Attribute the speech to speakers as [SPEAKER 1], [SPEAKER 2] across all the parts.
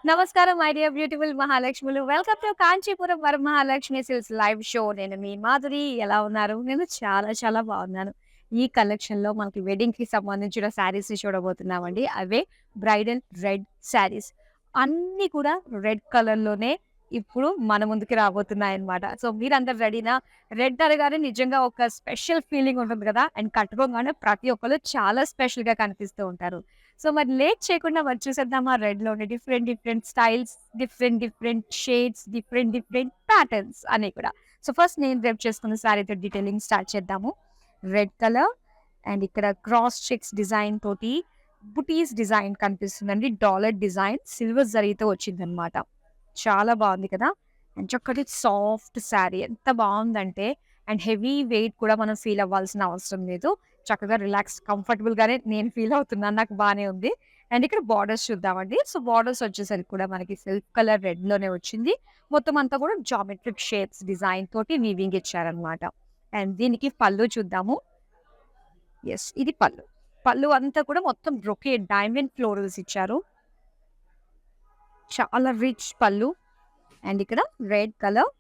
[SPEAKER 1] నమస్కారం my dear beautiful మహాలక్ష్ములు. Welcome to Kanchipuram Varamahalakshmi silks live show. నేను మీ మాధురి. ఎలా ఉన్నారు? నేను చాలా బాగున్నాను. ఈ కలెక్షన్‌లో మనకి వెడ్డింగ్‌కి సంబంధించిన శారీస్‌ని చూడబోతున్నామండి. అవే బ్రైడల్ రెడ్ శారీస్. అన్నీ కూడా రెడ్ కలర్‌లోనే ఇప్పుడు మన ముందుకి రాబోతున్నాయన్నమాట. సో మీరందరూ రెడీనా? రెడ్ అనగానే నిజంగా ఒక స్పెషల్ ఫీలింగ్ ఉంటుంది కదా! అండ్ కట్టుకోగానే ప్రతి ఒక్కళ్ళు చాలా స్పెషల్‌గా కనిపిస్తూ ఉంటారు. సో మరి లేట్ చేయకుండా మరి చూసేద్దామా రెడ్‌లోనే different styles, different shades, different patterns అన్నీ కూడా. సో ఫస్ట్ నేను రేపు చేసుకున్న శారీతో డీటెయిలింగ్ స్టార్ట్ చేద్దాము. రెడ్ కలర్ అండ్ ఇక్కడ క్రాస్ చెక్స్ డిజైన్ తోటి బుటీస్ డిజైన్ కనిపిస్తుందండి. డాలర్ డిజైన్ సిల్వర్ జరీతో వచ్చిందనమాట. చాలా బాగుంది కదా! అండ్ చక్కటి సాఫ్ట్ శారీ ఎంత బాగుందంటే అండ్ హెవీ వెయిట్ కూడా మనం ఫీల్ అవ్వాల్సిన అవసరం లేదు. చక్కగా రిలాక్స్ కంఫర్టబుల్‌గానే నేను ఫీల్ అవుతున్నాను. నాకు బానే ఉంది. అండ్ ఇక్కడ బార్డర్స్ చూద్దామండి. సో బార్డర్స్ వచ్చేసరికి కూడా మనకి సిల్క్ కలర్ రెడ్‌లోనే వచ్చింది. మొత్తం అంతా కూడా జామెట్రిక్ షేప్స్ డిజైన్ తోటి వీవింగ్ ఇచ్చారనమాట. అండ్ దీనికి పళ్ళు చూద్దాము. యెస్, ఇది పళ్ళు. పళ్ళు అంతా కూడా మొత్తం బ్రొకేడ్ డైమండ్ ఫ్లోరల్స్ ఇచ్చారు. చాలా రిచ్ పళ్ళు. అండ్ ఇక్కడ red colour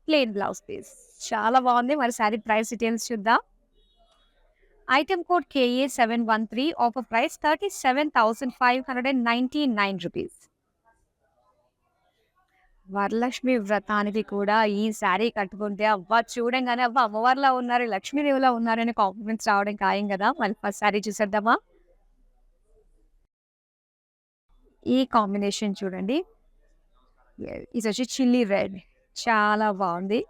[SPEAKER 1] plain blouse piece. చాలా బాగుంది. మరి శారీ ప్రైస్ డీటెయిల్స్ చూద్దాం. Item code KA713, offer price 37,599 rupees. Varalakshmi వ్రతానికి కూడా ఈ శారీ కట్టుకుంటే అబ్బా చూడంగానే అబ్బా అమ్మవారిలా ఉన్నారు, లక్ష్మీదేవిలా ఉన్నారని కాంప్లిమెంట్స్ రావడం ఖాయం కదా! మళ్ళీ ఫస్ట్ శారీ చూసేద్దామా? ఈ కాంబినేషన్ చూడండి. ఇది వచ్చి చిల్లీ రెడ్. చాలా బాగుంది.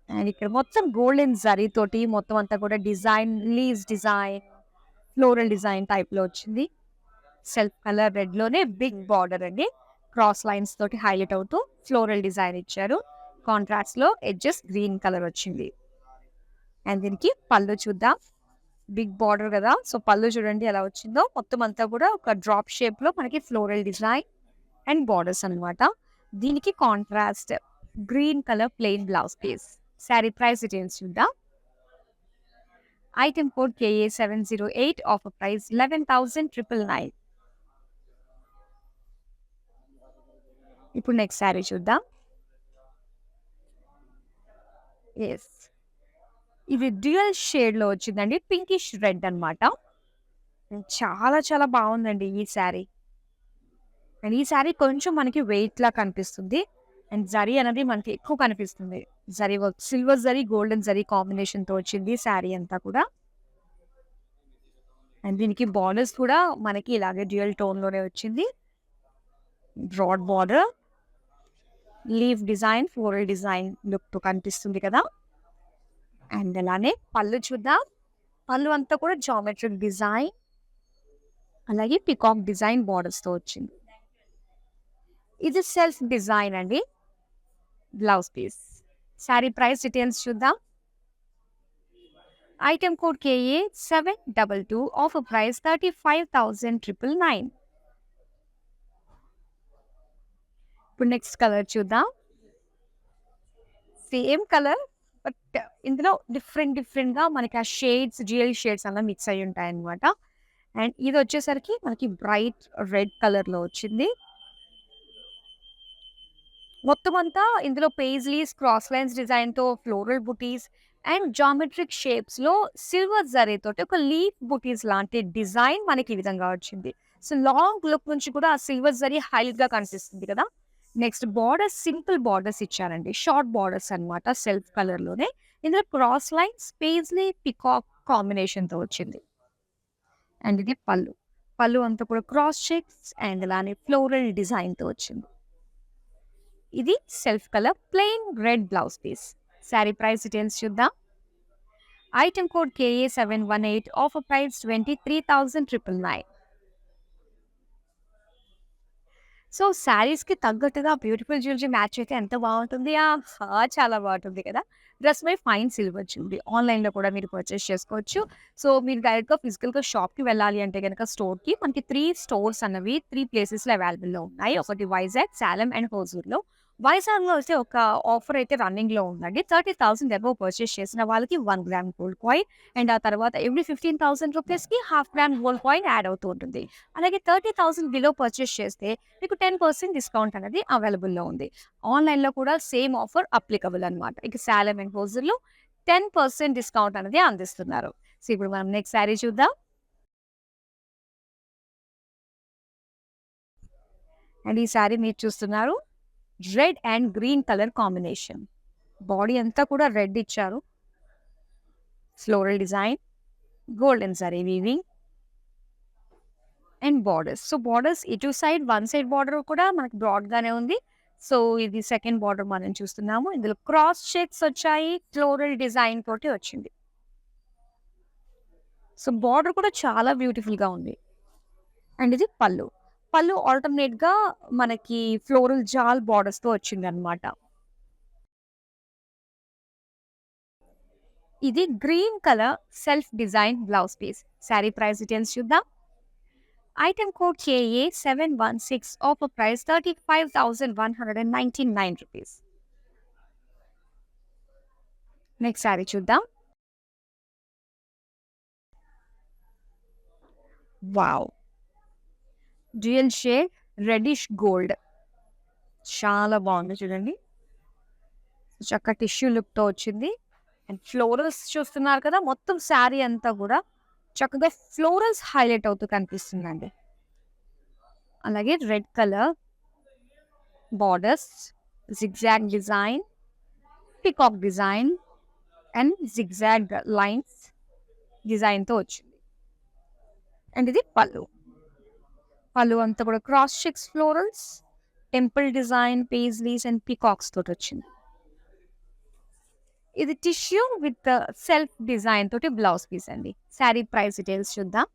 [SPEAKER 1] అండ్ ఇక్కడ మొత్తం గోల్డెన్ జరీ తోటి మొత్తం అంతా కూడా design, leaves design, floral design టైప్‌లో వచ్చింది. సెల్ఫ్ కలర్ రెడ్‌లోనే బిగ్ బార్డర్ అండి. క్రాస్ లైన్స్ తోటి హైలైట్ అవుతూ ఫ్లోరల్ డిజైన్ ఇచ్చారు. కాంట్రాస్ట్‌లో ఎడ్జెస్ గ్రీన్ కలర్ వచ్చింది. అండ్ దీనికి పళ్ళు చూద్దాం. బిగ్ బార్డర్ కదా! సో పళ్ళు చూడండి ఎలా వచ్చిందో. మొత్తం అంతా కూడా ఒక డ్రాప్ షేప్‌లో మనకి ఫ్లోరల్ డిజైన్ అండ్ బార్డర్స్ అన్నమాట. దీనికి contrast green colour plain blouse piece. Sari price details చూద్దాం. Item code KA708, offer price 11,999. ఇప్పుడు నెక్స్ట్ శారీ చూద్దాం. యెస్, ఇది డ్యూయల్ షేడ్‌లో వచ్చిందండి. పింకిష్ రెడ్ అన్నమాట. చాలా బాగుందండి ఈ శారీ. అండ్ ఈ శారీ కొంచెం మనకి వెయిట్‌లా కనిపిస్తుంది. అండ్ జరీ అనేది మనకి ఎక్కువ కనిపిస్తుంది. Zari work silver zari, golden zari కాంబినేషన్‌తో వచ్చింది శారీ అంతా కూడా. అండ్ దీనికి బార్డర్స్ కూడా మనకి ఇలాగే డ్యూయల్ టోన్‌లోనే వచ్చింది. Broad border, leaf design, floral design లుక్‌తో కనిపిస్తుంది కదా! అండ్ అలానే పళ్ళు చూద్దాం. పళ్ళు అంతా కూడా జామెట్రిక్ డిజైన్, అలాగే పీకాక్ డిజైన్ బార్డర్స్‌తో వచ్చింది. ఇది సెల్ఫ్ డిజైన్ అండి. Blouse piece. Sari price details చూద్దాం. Item code KA722, offer price 35,999. ఇప్పుడు నెక్స్ట్ కలర్ చూద్దాం. సేమ్ కలర్ బట్ ఇందులో డిఫరెంట్‌గా మనకి ఆ షేడ్స్, డ్యూయల్ షేడ్స్ అలా మిక్స్ అయ్యి ఉంటాయన్నమాట. అండ్ ఇది వచ్చేసరికి మనకి బ్రైట్ రెడ్ కలర్‌లో వచ్చింది. మొత్తం అంతా ఇందులో పేజ్లీస్, క్రాస్ లైన్స్ డిజైన్‌తో floral buttis and geometric షేప్స్‌లో silver జరీతోటి ఒక లీఫ్ బుటీస్ లాంటి డిజైన్ మనకి ఈ విధంగా వచ్చింది. సో లాంగ్ లుక్ నుంచి కూడా ఆ సిల్వర్ జరీ హైలైట్‌గా కనిపిస్తుంది కదా! నెక్స్ట్ బార్డర్స్ సింపుల్ బార్డర్స్ ఇచ్చారండి. షార్ట్ బార్డర్స్ అన్నమాట సెల్ఫ్ కలర్‌లోనే. ఇందులో క్రాస్ లైన్స్, పేజ్లీ, పీకాక్ కాంబినేషన్‌తో వచ్చింది. అండ్ ఇది పళ్ళు. పళ్ళు అంతా కూడా క్రాస్ చెక్స్ అండ్ అలానే ఫ్లోరల్ డిజైన్‌తో వచ్చింది. ఇది self colour plain red blouse piece. Sari price details చూద్దాం. Item code KA718, offer price 23,999. So శారీస్‌కి తగ్గట్టుగా బ్యూటిఫుల్ జ్యువెలరీ మ్యాచ్ అయితే ఎంత బాగుంటుంది. ఆహా! చాలా బాగుంటుంది కదా! Dress by fine silver jewellery. ఆన్‌లైన్‌లో కూడా మీరు పర్చేస్ చేసుకోవచ్చు. సో మీరు డైరెక్ట్‌గా ఫిజికల్‌గా షాప్‌కి వెళ్ళాలి అంటే గనక స్టోర్‌కి మనకి 3 స్టోర్స్ అన్నవి 3 ప్లేసెస్‌లో అవైలబుల్‌లో ఉన్నాయి. ఒకటి వైజాగ్, సేలం అండ్ హోసూర్‌లో. వైజాగ్‌లో అయితే ఒక ఆఫర్ అయితే రన్నింగ్‌లో ఉందండి. 30,000 అబోవ్ పర్చేస్ చేసిన వాళ్ళకి 1 గ్రామ్ గోల్డ్ కాయిన్ అండ్ ఆ తర్వాత ఎవ్రీ 15,000 రూపీస్‌కి half gram gold coin add అవుతూ ఉంటుంది. అలాగే 30,000 బిలో పర్చేస్ చేస్తే మీకు 10% డిస్కౌంట్ అనేది అవైలబుల్‌లో ఉంది. ఆన్‌లైన్‌లో కూడా సేమ్ ఆఫర్ అప్లికబుల్ అనమాట. ఇక సాలమ్ అండ్ హోజల్‌లో 10% డిస్కౌంట్ అనేది అందిస్తున్నారు. సో, ఇప్పుడు మనం నెక్స్ట్ శారీ చూద్దాం. అండ్ ఈ శారీ మీరు చూస్తున్నారు red and green colour combination. Body అంతా కూడా రెడ్ ఇచ్చారు. Floral design, golden zari weaving and borders. So, borders ఇటు సైడ్ వన్ సైడ్ బార్డర్ కూడా మనకు బ్రాడ్ గానే ఉంది. సో, ఇది సెకండ్ బార్డర్ మనం చూస్తున్నాము. ఇందులో క్రాస్ చెక్స్ వచ్చాయి. ఫ్లోరల్ డిజైన్ తోటి వచ్చింది. సో, బార్డర్ కూడా చాలా బ్యూటిఫుల్ గా ఉంది. అండ్ ఇది పళ్ళు. పళ్ళు ఆల్టర్నేట్ గా మనకి ఫ్లోరల్ జాల్ బార్డర్స్ తో వచ్చింది అనమాట. ఇది green colour self design blouse piece. Sari price details చూద్దాం. Item code KA716, offer price 35,199 rupees. Next sari చూద్దాం. Wow! Dual shade reddish gold. చాలా బాగుంది చూడండి. చక్క టిష్యూ లుక్‌తో వచ్చింది. అండ్ ఫ్లోరల్స్ చూస్తున్నారు కదా! మొత్తం శారీ అంతా కూడా చక్కగా ఫ్లోరల్స్ హైలైట్ అవుతూ కనిపిస్తుందండి. అలాగే red colour borders, zigzag design, peacock design and zigzag lines డిజైన్‌తో వచ్చింది. అండ్ ఇది పళ్ళు. పళ్ళు అంతా కూడా cross checks florals, temple design, paisleys and peacocks తోటి వచ్చింది. ఇది టిష్యూ విత్ సెల్ఫ్ డిజైన్ తోటి బ్లౌజ్ పీస్ అండి. శారీ ప్రైస్ డీటెయిల్స్ చూద్దాం.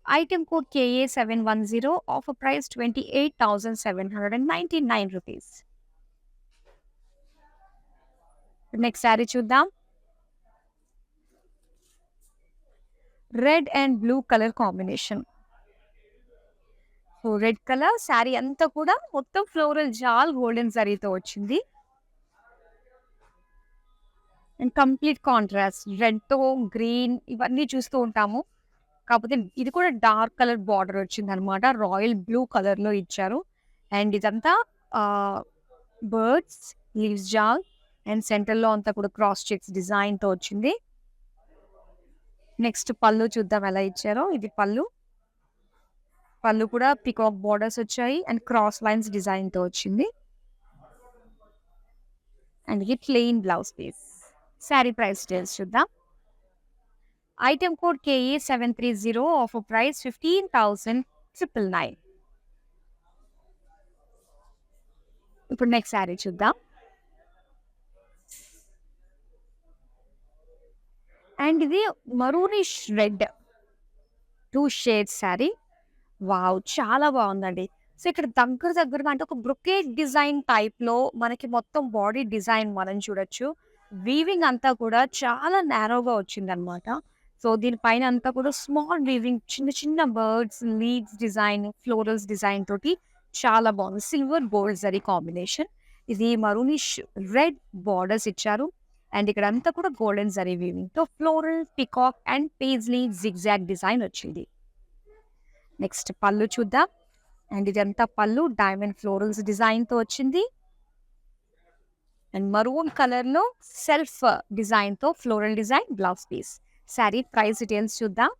[SPEAKER 1] Item code KA710, offer price 28,799 rupees. Next sari చూద్దాం. Red and blue colour combination. So, red colour sari అంతా కూడా మొత్తం ఫ్లోరల్ జాల్ గోల్డెన్ జరీతో వచ్చింది. అండ్ కంప్లీట్ కాంట్రాస్ట్ రెడ్‌తో గ్రీన్ ఇవన్నీ చూస్తూ ఉంటాము. కాకపోతే ఇది కూడా డార్క్ కలర్ బార్డర్ వచ్చిందనమాట. రాయల్ బ్లూ కలర్‌లో ఇచ్చారు. అండ్ ఇదంతా ఆహ్, బర్డ్స్, లీవ్స్ జాల్ అండ్ సెంటర్‌లో అంతా కూడా క్రాస్ చెక్స్ డిజైన్‌తో వచ్చింది. నెక్స్ట్ పళ్ళు చూద్దాం ఎలా ఇచ్చారో. ఇది పళ్ళు. పళ్ళు కూడా పీకాక్ బార్డర్స్ వచ్చాయి అండ్ క్రాస్ లైన్స్ డిజైన్‌తో వచ్చింది. అండ్ ఇది plain blouse piece. Sari price details చూద్దాం. Item code KA730, offer price 15,999. ఇప్పుడు నెక్స్ట్ శారీ చూద్దాం. అండ్ ఇది maroonish red 2 shades sari. Wow! చాలా బావుందండి. సో, ఇక్కడ దగ్గరగా అంటే ఒక బ్రొకేడ్ డిజైన్ టైప్‌లో మనకి మొత్తం బాడీ డిజైన్ మనం చూడొచ్చు. వీవింగ్ అంతా కూడా చాలా నారోగా వచ్చిందనమాట. సో, దీని పైన అంతా కూడా స్మాల్ వీవింగ్ చిన్న చిన్న birds, leaves design, florals design తోటి చాలా బాగుంది. Silver gold zari combination. ఇది మరూనిష్ రెడ్ బార్డర్స్ ఇచ్చారు. అండ్ ఇక్కడంతా కూడా గోల్డెన్ జరీ వీవింగ్‌తో floral, peacock and paisley zigzag design వచ్చింది. నెక్స్ట్ పళ్ళు చూద్దాం. అండ్ ఇదంతా పళ్ళు డైమండ్ ఫ్లోరల్స్ డిజైన్‌తో వచ్చింది. అండ్ మరూన్ కలర్‌లో సెల్ఫ్ డిజైన్‌తో floral design blouse piece. Sari price details చూద్దాం.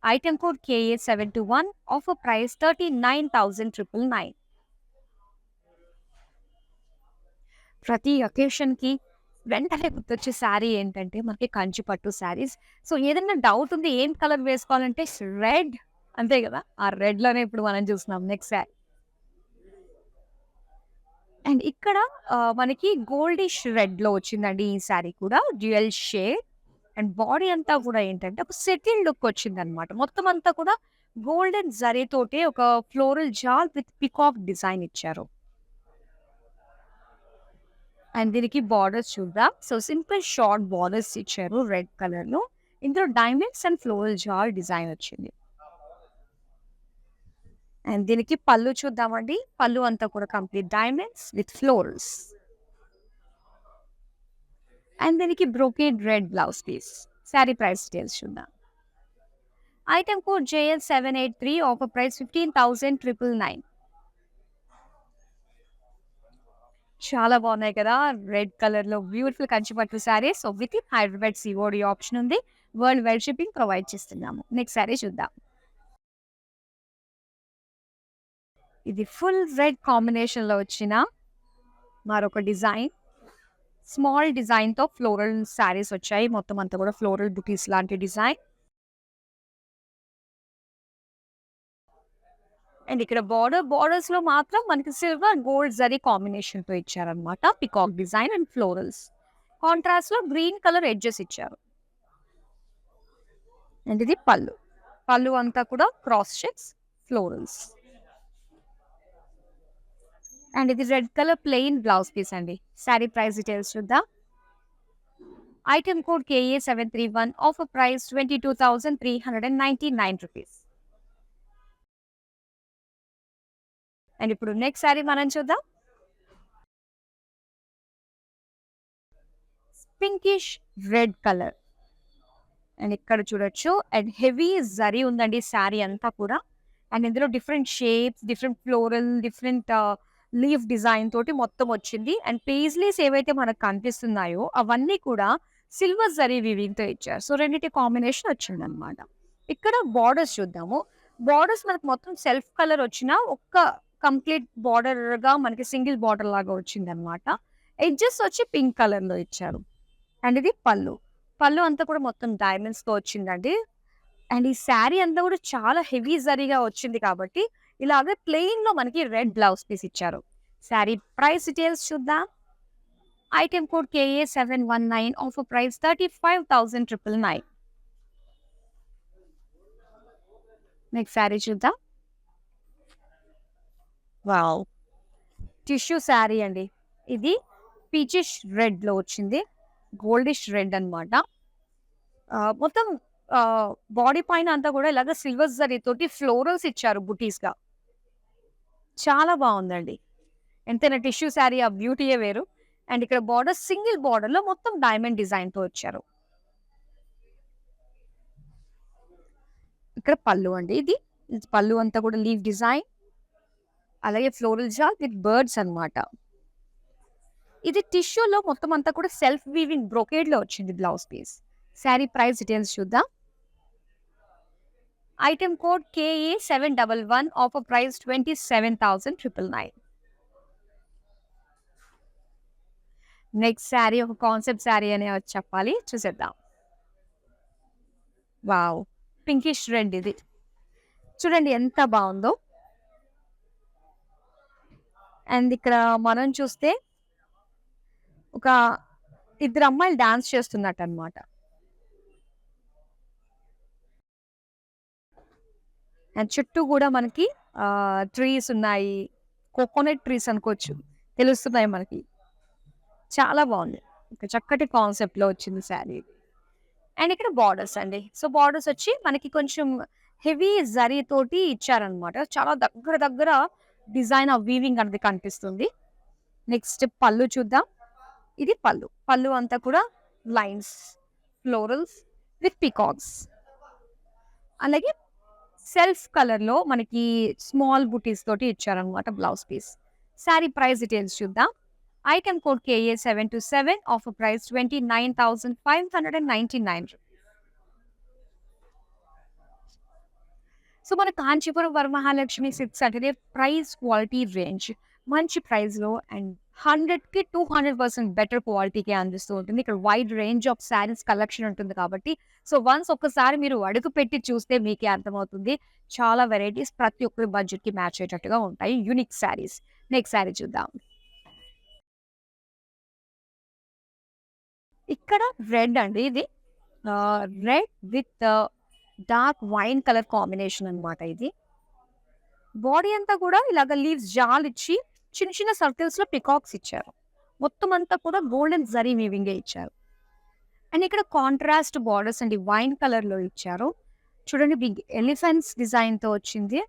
[SPEAKER 1] Item code KA721, offer price 39,999. ప్రతి అకేషన్‌కి వెంటనే గుర్తొచ్చే శారీ ఏంటంటే మనకి కంచి పట్టు శారీస్. సో, ఏదన్నా డౌట్ ఉంది ఏం కలర్ వేసుకోవాలంటే రెడ్ అంతే గదా! ఆ రెడ్‌లోనే ఇప్పుడు మనం చూస్తున్నాం నెక్స్ట్ శారీ. అండ్ ఇక్కడ మనకి గోల్డిష్ రెడ్‌లో వచ్చిందండి ఈ శారీ కూడా. డ్యూయల్ షేడ్ అండ్ బాడీ అంతా కూడా ఏంటంటే ఒక సెటిల్ లుక్ వచ్చిందనమాట. మొత్తం అంతా కూడా గోల్డెన్ జరీతోటి ఒక ఫ్లోరల్ జాల్ విత్ పీకాక్ డిజైన్ ఇచ్చారు. అండ్ దీనికి బార్డర్స్ చూద్దాం. సో, సింపుల్ షార్ట్ బార్డర్స్ ఇచ్చారు రెడ్ కలర్‌లో. ఇందులో డైమండ్స్ అండ్ ఫ్లోరల్ జాల్ డిజైన్ వచ్చింది. అండ్ దీనికి పళ్ళు చూద్దామండి. పళ్ళు అంతా కూడా complete diamonds with florals. And దీనికి brocade red blouse piece. Sari price details చూద్దాం. Item code JL783, offer price 15,999. చాలా బాగున్నాయి కదా! రెడ్ కలర్‌లో బ్యూటిఫుల్ కంచి పట్టు saris. So, with Hyderabad COD option ఉంది. వరల్డ్ వైడ్ షిప్పింగ్ ప్రొవైడ్ చేస్తున్నాము. నెక్స్ట్ శారీ చూద్దాం. ఇది ఫుల్ రెడ్ కాంబినేషన్‌లో వచ్చిన మరొక డిజైన్. స్మాల్ డిజైన్‌తో ఫ్లోరల్ శారీస్ వచ్చాయి. మొత్తం అంతా కూడా ఫ్లోరల్ బుటీస్ లాంటి డిజైన్. అండ్ ఇక్కడ బోర్డర్స్‌లో మాత్రం మనకి సిల్వర్, గోల్డ్ జరీ కాంబినేషన్‌తో ఇచ్చారనమాట. Peacock design and florals. కాంట్రాస్ట్‌లో గ్రీన్ కలర్ ఎడ్జెస్ ఇచ్చారు. అండ్ ఇది పళ్ళు. పళ్ళు అంతా కూడా క్రాస్ చెక్స్, ఫ్లోరల్స్. అండ్ ఇది red colour plain blouse piece అండి. శారీ ప్రైస్ డీటెయిల్స్ చూద్దాం. Item code KA731, offer price 22,399 rupees. And ఇప్పుడు నెక్స్ట్ శారీ మనం చూద్దాం. Pinkish red colour. అండ్ ఇక్కడ చూడొచ్చు. అండ్ హెవీ జరీ ఉందండి శారీ అంతా కూడా. అండ్ ఇందులో different shapes, different floral, different leaf design తోటి మొత్తం వచ్చింది. అండ్ పేజ్లీస్ ఏవైతే మనకు కనిపిస్తున్నాయో అవన్నీ కూడా సిల్వర్ జరీ వీవింగ్ తో ఇచ్చారు. సో రెండింటి కాంబినేషన్ వచ్చింది అనమాట. ఇక్కడ బార్డర్స్ చూద్దాము. బార్డర్స్ మనకు మొత్తం సెల్ఫ్ కలర్ వచ్చిన ఒక్క కంప్లీట్ బార్డర్ గా మనకి సింగిల్ బార్డర్ లాగా వచ్చింది అనమాట. ఎడ్జెస్ వచ్చి పింక్ కలర్ లో ఇచ్చారు. అండ్ ఇది పళ్ళు. పళ్ళు అంతా కూడా మొత్తం డైమండ్స్ తో వచ్చిందండి. అండ్ ఈ శారీ అంతా కూడా చాలా హెవీ జరీగా వచ్చింది కాబట్టి ఇలాగే ప్లెయిన్ లో మనకి రెడ్ బ్లౌజ్ పీస్ ఇచ్చారు. శారీ ప్రైస్ డీటెయిల్స్ చూద్దాం. Item code KA719, offer price 35,999. Next sari చూద్దాం. వావ్! టిష్యూ శారీ అండి. ఇది పీచిష్ రెడ్ లో వచ్చింది. గోల్డిష్ రెడ్ అన్నమాట. మొత్తం బాడీ పైన అంతా కూడా ఇలాగ సిల్వర్ జరీ తోటి ఫ్లోరల్స్ ఇచ్చారు బుటీస్ గా. చాలా బాగుందండి. ఎంతైనా టిష్యూ శారీ ఆ బ్యూటీయే వేరు. అండ్ ఇక్కడ బార్డర్ సింగిల్ బార్డర్ లో మొత్తం డైమండ్ డిజైన్ తో వచ్చారు. ఇక్కడ పళ్ళు అండి. ఇది పళ్ళు అంతా కూడా లీవ్ డిజైన్, అలాగే ఫ్లోరల్ జాల్ విత్ బర్డ్స్ అన్నమాట. ఇది టిష్యూలో మొత్తం అంతా కూడా సెల్ఫ్ వీవింగ్ బ్రొకేడ్ లో వచ్చింది blouse piece. Sari price details చూద్దాం. Item code KA711, offer price 27,999. Next sari ఒక కాన్సెప్ట్ శారీ అనే చెప్పాలి. చూసేద్దాం. వావ్! పింకిష్ రెడ్ ఇది. చూడండి ఎంత బాగుందో. అండ్ ఇక్కడ మనం చూస్తే ఒక ఇద్దరు అమ్మాయిలు డాన్స్ చేస్తున్నట్టు అనమాట. అండ్ చుట్టూ కూడా మనకి ట్రీస్ ఉన్నాయి. కోకోనట్ ట్రీస్ అనుకోవచ్చు. తెలుస్తున్నాయి మనకి. చాలా బాగుంది. ఒక చక్కటి కాన్సెప్ట్ లో వచ్చింది శారీ. అండ్ ఇక్కడ బార్డర్స్ అండి. సో బార్డర్స్ వచ్చి మనకి కొంచెం హెవీ జరీ తోటి ఇచ్చారనమాట. చాలా దగ్గర దగ్గర డిజైన్ ఆఫ్ వీవింగ్ అనేది కనిపిస్తుంది. నెక్స్ట్ పళ్ళు చూద్దాం. ఇది పళ్ళు. పళ్ళు అంతా కూడా లైన్స్, ఫ్లోరల్స్ విత్ పికాక్స్. అలాగే సెల్ఫ్ కలర్ లో మనకి స్మాల్ బుటీస్ తోటి ఇచ్చారనమాట blouse piece. Sari price details చూద్దాం. Item code KA727, offer price 29,599. So మన కాంచీపురం వరమహాలక్ష్మి సిల్క్స్ అంటే ప్రైస్ క్వాలిటీ రేంజ్ మంచి ప్రైస్ లో అండ్ 100కి 200% బెటర్ క్వాలిటీకి అందిస్తూ ఉంటుంది. ఇక్కడ wide range of saris collection ఉంటుంది కాబట్టి సో వన్స్ ఒక్కసారి మీరు అడుగు పెట్టి చూస్తే మీకే అర్థమవుతుంది. చాలా వెరైటీస్ ప్రతి ఒక్కరి బడ్జెట్ కి మ్యాచ్ అయ్యేటట్టుగా ఉంటాయి. యూనిక్ శారీస్. నెక్స్ట్ శారీ చూద్దాం. ఇక్కడ రెడ్ అండి. ఇది red with dark wine colour combination అన్నమాట. ఇది బాడీ అంతా కూడా ఇలాగ లీవ్స్ జాల్ ఇచ్చి చిన్న చిన్న సర్కిల్స్ లో పికాక్స్ ఇచ్చారు. మొత్తం అంతా కూడా గోల్డెన్ జరీ వీవింగ్ ఇచ్చారు. అండ్ ఇక్కడ కాంట్రాస్ట్ బార్డర్స్ అండి వైన్ కలర్ లో ఇచ్చారు. చూడండి బిగ్ ఎలిఫెంట్స్ డిజైన్ తో వచ్చింది.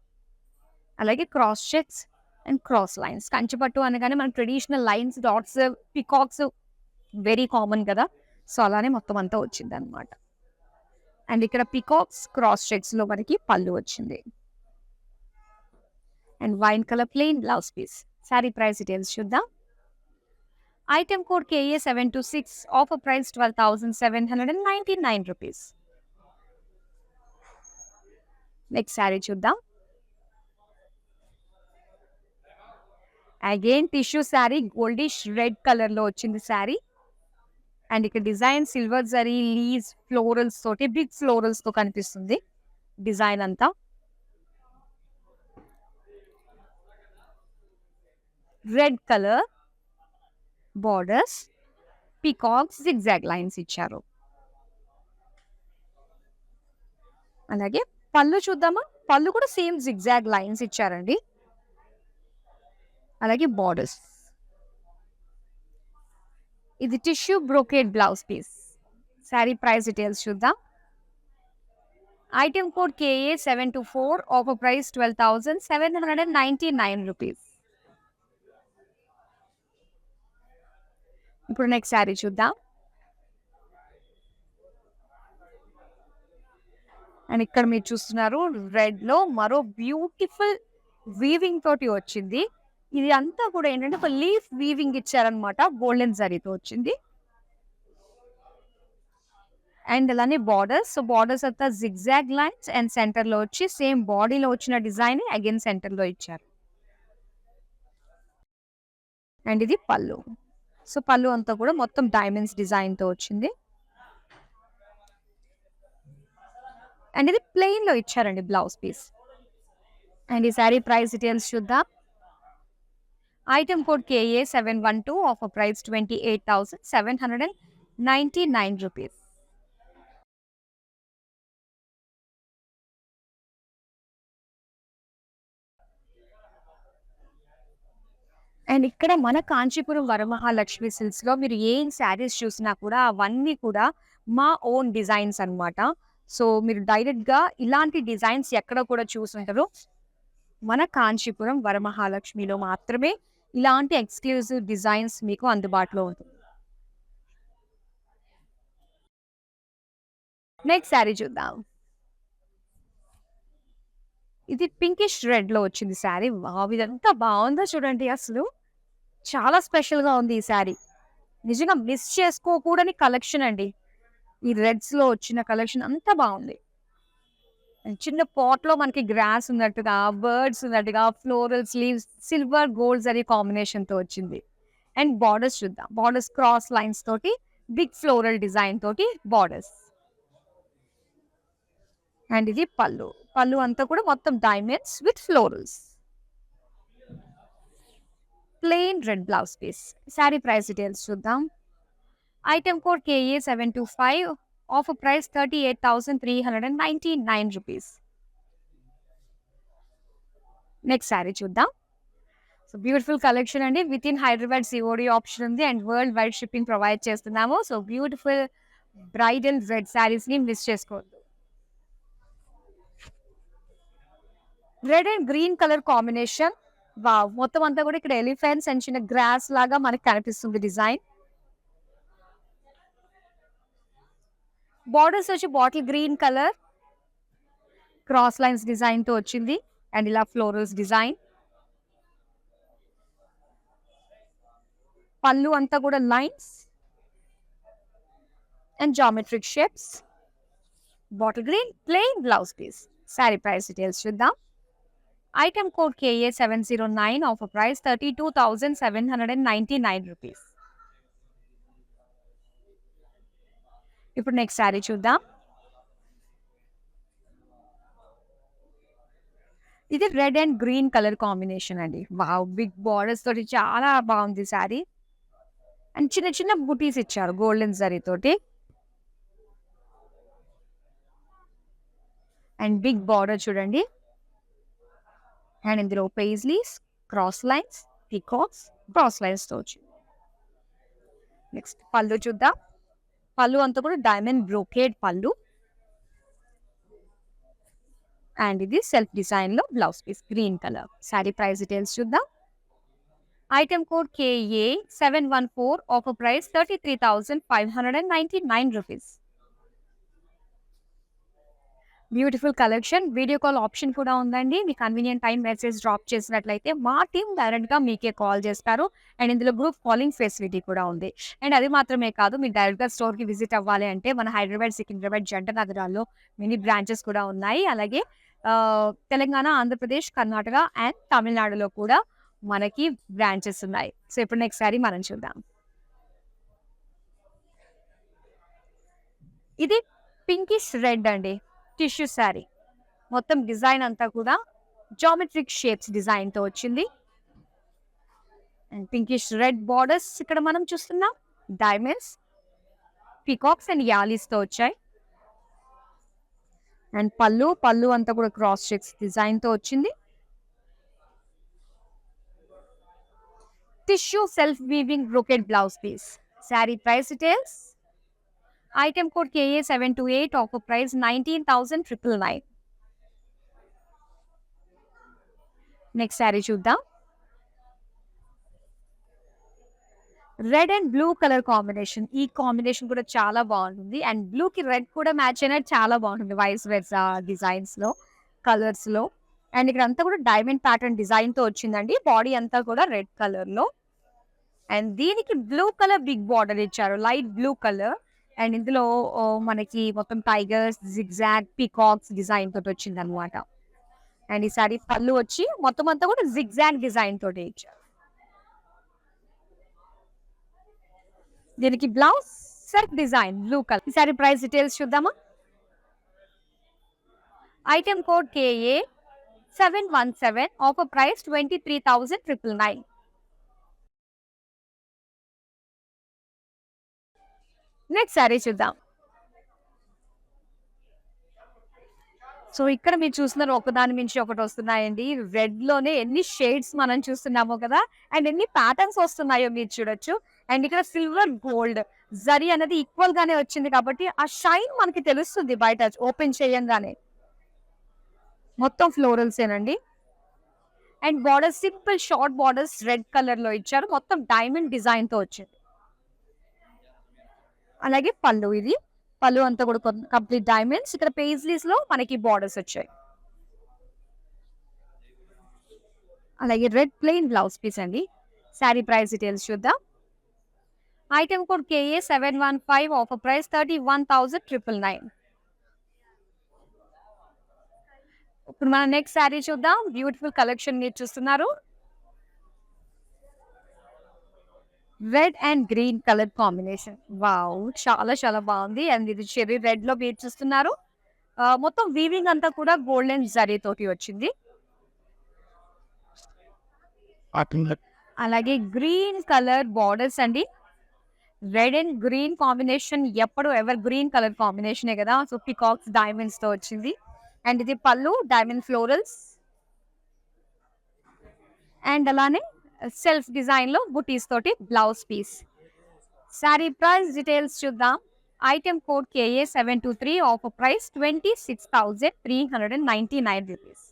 [SPEAKER 1] అలాగే cross checks and cross lines. కంచిపట్టు అనగానే మన traditional lines, dots, peacocks very common కదా. సో అలానే మొత్తం అంతా వచ్చింది అనమాట. అండ్ ఇక్కడ పికాక్స్ క్రాస్ చెక్స్ లో మనకి పళ్ళు వచ్చింది. And wine colour plain blouse piece. Sari price details చూద్దాం. Item code KA726, offer price 12,799 rupees. Next sari చూద్దాం. Again tissue sari, goldish red colour లో వచ్చింది శారీ. అండ్ ఇక్కడ డిజైన్ సిల్వర్ జరీ, లీవ్స్, ఫ్లోరల్స్ తోటి, బిగ్ ఫ్లోరల్స్ తో కనిపిస్తుంది డిజైన్ అంతా. Red colour borders, peacocks, zigzag lines ఇచ్చారు. అలాగే పళ్ళు చూద్దామా. పళ్ళు కూడా సేమ్ జిగ్జాగ్ లైన్స్ ఇచ్చారండి. అలాగే బార్డర్స్. ఇది tissue brocade blouse piece. Sari price details చూద్దాం. Item code KA724, offer price 12,799 rupees. ఇప్పుడు నెక్స్ట్ శారీ చూద్దాం. అండ్ ఇక్కడ మీరు చూస్తున్నారు రెడ్ లో మరో బ్యూటిఫుల్ వీవింగ్ తోటి వచ్చింది. ఇది అంతా కూడా ఏంటంటే ఒక లీఫ్ వీవింగ్ ఇచ్చారనమాట, గోల్డెన్ జరీతో వచ్చింది. అండ్ అలానే బార్డర్స్. సో బార్డర్స్ అంతా జిగ్జాగ్ లైన్స్ అండ్ సెంటర్ లో వచ్చి సేమ్ బాడీలో వచ్చిన డిజైన్ అగైన్ సెంటర్ లో ఇచ్చారు. అండ్ ఇది పళ్ళు. సో పళ్ళు అంతా కూడా మొత్తం డైమండ్స్ డిజైన్ తో వచ్చింది. అండ్ ఇది ప్లెయిన్ లో ఇచ్చారండి బ్లౌజ్ పీస్. అండ్ ఈ సారీ ప్రైస్ డీటెయిల్స్ చూద్దాం. Item code KA712, offer price 28,799 rupees. And ఇక్కడ మన కాంచీపురం వరమహాలక్ష్మి సిల్క్స్ లో మీరు ఏం శారీస్ చూసినా కూడా అవన్నీ కూడా మా ఓన్ డిజైన్స్ అన్నమాట. సో మీరు డైరెక్ట్ గా ఇలాంటి డిజైన్స్ ఎక్కడ కూడా చూసుంటారు. మన కాంచీపురం వరమహాలక్ష్మిలో మాత్రమే ఇలాంటి ఎక్స్క్లూజివ్ డిజైన్స్ మీకు అందుబాటులో ఉంటుంది. నెక్స్ట్ శారీ చూద్దాం. ఇది పింకిష్ రెడ్ లో వచ్చింది శారీ. వావ్, ఇదంతా బాగుందో చూడండి. అసలు చాలా స్పెషల్ గా ఉంది ఈ శారీ. నిజంగా మిస్ చేసుకోకూడని కలెక్షన్ అండి. ఈ రెడ్స్ లో వచ్చిన కలెక్షన్ అంతా బాగుంది. చిన్న పాట్ లో మనకి గ్రాస్ ఉన్నట్టుగా, బర్డ్స్ ఉన్నట్టుగా, florals, leaves, silver gold zari combination తో వచ్చింది. అండ్ బార్డర్స్ చూద్దాం. బార్డర్స్ క్రాస్ లైన్స్ తోటి, బిగ్ ఫ్లోరల్ డిజైన్ తోటి బార్డర్స్. అండ్ ఇది పళ్ళు. పళ్ళు అంతా కూడా మొత్తం diamonds with florals. Plain red blouse piece. Sari price details చూద్దాం. Item code KA725, offer price 38,399 rupees. Next sari చూద్దాం. సో బ్యూటిఫుల్ కలెక్షన్ అండి. With in Hyderabad COD option ఉంది and world wide shipping provide చేస్తున్నాము. So beautiful bridal red saris ని miss చేసుకోవద్దు. Red and green colour combination. Wow, మొత్తం అంతా కూడా ఇక్కడ ఎలిఫెంట్స్ అండ్ చిన్న గ్రాస్ లాగా మనకి కనిపిస్తుంది డిజైన్. బార్డర్స్ వచ్చి bottle green colour, cross lines design తో వచ్చింది. అండ్ ఇలా ఫ్లోరల్స్ డిజైన్. పళ్ళు అంతా కూడా lines and geometric shapes. Bottle green plain blouse piece. Sari price details చూద్దాం. Item code KA709, offer price 32,799 rupees. ఇప్పుడు నెక్స్ట్ శారీ చూద్దాం. ఇది red and green colour combination అండి. వావ్, బిగ్ బార్డర్స్ తోటి చాలా బాగుంది శారీ. అండ్ చిన్న చిన్న బుటీస్ ఇచ్చారు గోల్డెన్ జరీ తోటి. అండ్ బిగ్ బార్డర్ చూడండి. అండ్ ఇందులో paisleys, cross lines, peacocks, cross lines తో వచ్చింది. నెక్స్ట్ పళ్ళు చూద్దాం. పళ్ళు అంతా కూడా డైమండ్ బ్రోకేడ్ పళ్ళు. అండ్ ఇది సెల్ఫ్ డిజైన్ లో blouse piece green colour. Sari price details చూద్దాం. Item code KA714, offer price 33,599 rupees. Beautiful collection. Video call option కూడా ఉందండి. మీ కన్వీనియంట్ టైం మెసేజ్ డ్రాప్ చేసినట్లయితే మా టీం డైరెక్ట్గా మీకే కాల్ చేస్తారు. అండ్ ఇందులో గ్రూప్ కాలింగ్ ఫెసిలిటీ కూడా ఉంది. అండ్ అది మాత్రమే కాదు, మీరు డైరెక్ట్గా స్టోర్కి విజిట్ అవ్వాలి అంటే మన హైదరాబాద్, సికింద్రాబాద్ జంట నగరాల్లో మినీ బ్రాంచెస్ కూడా ఉన్నాయి. అలాగే తెలంగాణ, ఆంధ్రప్రదేశ్, కర్ణాటక అండ్ తమిళనాడులో కూడా మనకి బ్రాంచెస్ ఉన్నాయి. సో ఇప్పుడు నెక్స్ట్ సారీ మనం చూద్దాం. ఇది పింకిష్ రెడ్ అండి, టిష్యూ శారీ. మొత్తం డిజైన్ అంతా కూడా జామెట్రిక్ షేప్స్ డిజైన్ తో వచ్చింది. అండ్ పింకిష్ రెడ్ బార్డర్స్ ఇక్కడ మనం చూస్తున్నాం. డైమండ్స్, పీకాక్స్ అండ్ యాలీస్ తో వచ్చాయి. అండ్ పళ్ళు అంతా కూడా క్రాస్ చెక్స్ డిజైన్ తో వచ్చింది. Tissue self weaving brocade blouse piece. Sari price details. Item code KA728, offer price 19,999. Next sari చూద్దాం. Red and blue colour combination. ఈ కాంబినేషన్ కూడా చాలా బాగుంటుంది. అండ్ బ్లూ కి రెడ్ కూడా మ్యాచ్ అయినట్టు చాలా బాగుంటుంది. వైస్ వెర్సా డిజైన్స్ లో, కలర్స్ లో. అండ్ ఇక్కడ అంతా కూడా డైమండ్ ప్యాటర్న్ డిజైన్ తో వచ్చిందండి. బాడీ అంతా కూడా రెడ్ కలర్ లో. అండ్ దీనికి బ్లూ కలర్ బిగ్ బార్డర్ ఇచ్చారు, లైట్ బ్లూ కలర్. అండ్ ఇందులో మనకి మొత్తం టైగర్స్, జిగ్జాగ్, పీకాక్స్ డిజైన్ తోటి వచ్చింది అనమాట. అండ్ ఈ సారీ పళ్ళు వచ్చి మొత్తం అంతా కూడా జిగ్జాగ్ డిజైన్ తోటి ఇచ్చారు. దీనికి blouse self design blue colour. ఈ సారీ ప్రైస్ డీటెయిల్స్ చూద్దామా. Item code KA717, offer price 23,999. Next sorry చూద్దాం. సో ఇక్కడ మీరు చూస్తున్నారు, ఒకదాని మించి ఒకటి వస్తున్నాయండి. రెడ్ లోనే ఎన్ని షేడ్స్ మనం చూస్తున్నామో కదా, అండ్ ఎన్ని ప్యాటర్న్స్ వస్తున్నాయో మీరు చూడొచ్చు. అండ్ ఇక్కడ సిల్వర్ గోల్డ్ జరీ అనేది ఈక్వల్ గానే వచ్చింది కాబట్టి ఆ షైన్ మనకి తెలుస్తుంది బయట ఓపెన్ చేయంగానే. మొత్తం ఫ్లోరల్స్ ఏనండి. And border simple short borders red colour లో ఇచ్చారు. మొత్తం డైమండ్ డిజైన్ తో వచ్చింది. అలాగే పళ్ళు, ఇది పళ్ళు అంతా కూడా కంప్లీట్ డైమండ్స్. ఇక్కడ పేజ్లీస్ లో మనకి బార్డర్స్ వచ్చాయి. అలాగే రెడ్ ప్లెయిన్ బ్లౌజ్ పీస్ అండి. శారీ ప్రైస్ డీటెయిల్స్ చూద్దాం. Item code KA715, offer price 31,999. ఇప్పుడు మనం నెక్స్ట్ శారీ చూద్దాం. బ్యూటిఫుల్ కలెక్షన్ మీరు చూస్తున్నారు. Red and green colour combination. Wow, చాలా చాలా బాగుంది. అండ్ ఇది చెర్రీ రెడ్ లో మీరు చూస్తున్నారు. మొత్తం వీవింగ్ అంతా కూడా గోల్డెన్ జరీ తోటి వచ్చింది. అలాగే గ్రీన్ కలర్ బార్డర్స్ అండి. రెడ్ అండ్ గ్రీన్ కాంబినేషన్ ఎప్పుడు ఎవర్ గ్రీన్ కలర్ కాంబినేషనే కదా. సో పికాక్స్ డైమండ్స్ తో వచ్చింది. అండ్ ఇది పళ్ళు డైమండ్ ఫ్లోరల్స్. అండ్ అలానే సెల్ఫ్ డిజైన్ లో బుటీస్ తోటి blouse piece. Sari price details చూద్దాం. Item code KA723, offer price 26,399 rupees.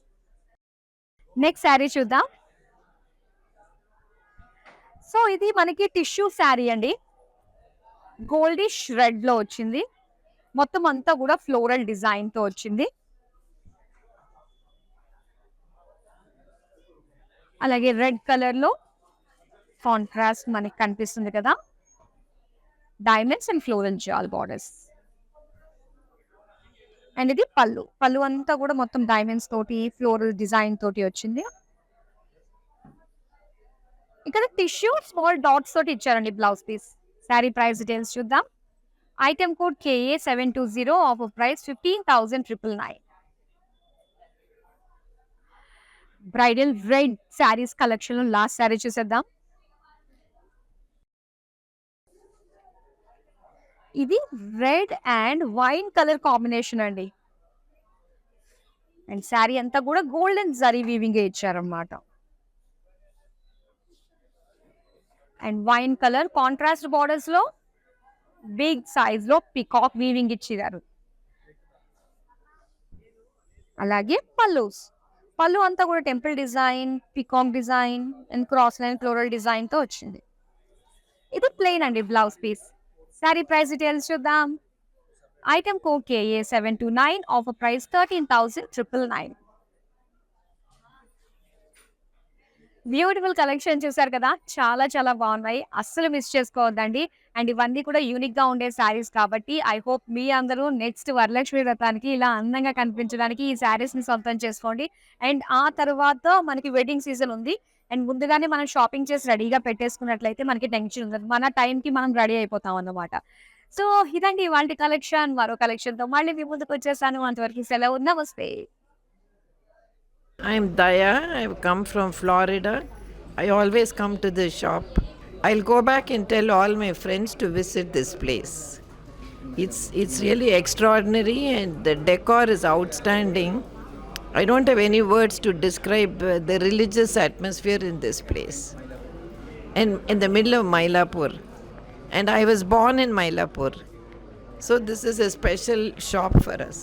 [SPEAKER 1] Next sari చూద్దాం. సో ఇది మనకి టిష్యూ శారీ అండి. గోల్డిష్ రెడ్ లో వచ్చింది. మొత్తం అంతా కూడా ఫ్లోరల్ డిజైన్ తో వచ్చింది. అలాగే రెడ్ కలర్ లో కాంట్రాస్ట్ మనకి కనిపిస్తుంది కదా. డైమండ్స్ అండ్ ఫ్లోరల్ జాల్ బార్డర్స్. అండ్ ఇది పళ్ళు అంతా కూడా మొత్తం డైమండ్స్ తోటి ఫ్లోరల్ డిజైన్ తోటి వచ్చింది. ఇక్కడ టిష్యూ స్మాల్ డాట్స్ తోటి ఇచ్చారండి blouse piece. Sari price details చూద్దాం. ఐటమ్ కోడ్ KA720, offer price 15,999. Bridal red saris collection లో లాస్ట్ శారీ చూసేద్దాం. ఇది red and wine colour combination అండి. అండ్ శారీ అంతా కూడా గోల్డెన్ జరీ వీవింగ్ ఇచ్చారన్నమాట. And wine colour contrast borders లో బిగ్ సైజ్ లో పికాక్ వీవింగ్ ఇచ్చారు. అలాగే పళ్ళు అంతా కూడా temple design, peacock design and cross line floral డిజైన్తో వచ్చింది. ఇది ప్లెయిన్ అండి blouse piece. Sari price details చూద్దాం. Item code KA 729, offer price 13,999. Beautiful collection చూసారు కదా, చాలా చాలా బాగున్నాయి, అస్సలు మిస్ చేసుకోవద్దండి. అండ్ ఇవన్నీ కూడా యూనిక్ గా ఉండే శారీస్ కాబట్టి ఐ హోప్ మీ అందరూ నెక్స్ట్ వరలక్ష్మి వ్రతానికి ఇలా అందంగా కనిపించడానికి ఈ శారీస్ ని సొంతం చేసుకోండి. అండ్ ఆ తర్వాత మనకి వెడ్డింగ్ సీజన్ ఉంది. అండ్ ముందుగానే మనం షాపింగ్ చేసి రెడీగా పెట్టేసుకున్నట్లయితే మనకి టెన్షన్ ఉండదు, మన టైంకి మనం రెడీ అయిపోతాం అన్నమాట. సో ఇదండి వాళ్ళ కలెక్షన్. మరో కలెక్షన్ తో మళ్ళీ మీ ముందుకు వచ్చేసాను. అంతవరకు సెలవు, నమస్తే.
[SPEAKER 2] I'm Daya. I've come from Florida. I always come to this shop. I'll go back and tell all my friends to visit this place. It's really extraordinary and the decor is outstanding. I don't have any words to describe the religious atmosphere in this place. And in the middle of Mylapore. And I was born in Mylapore. So this is a special shop for us.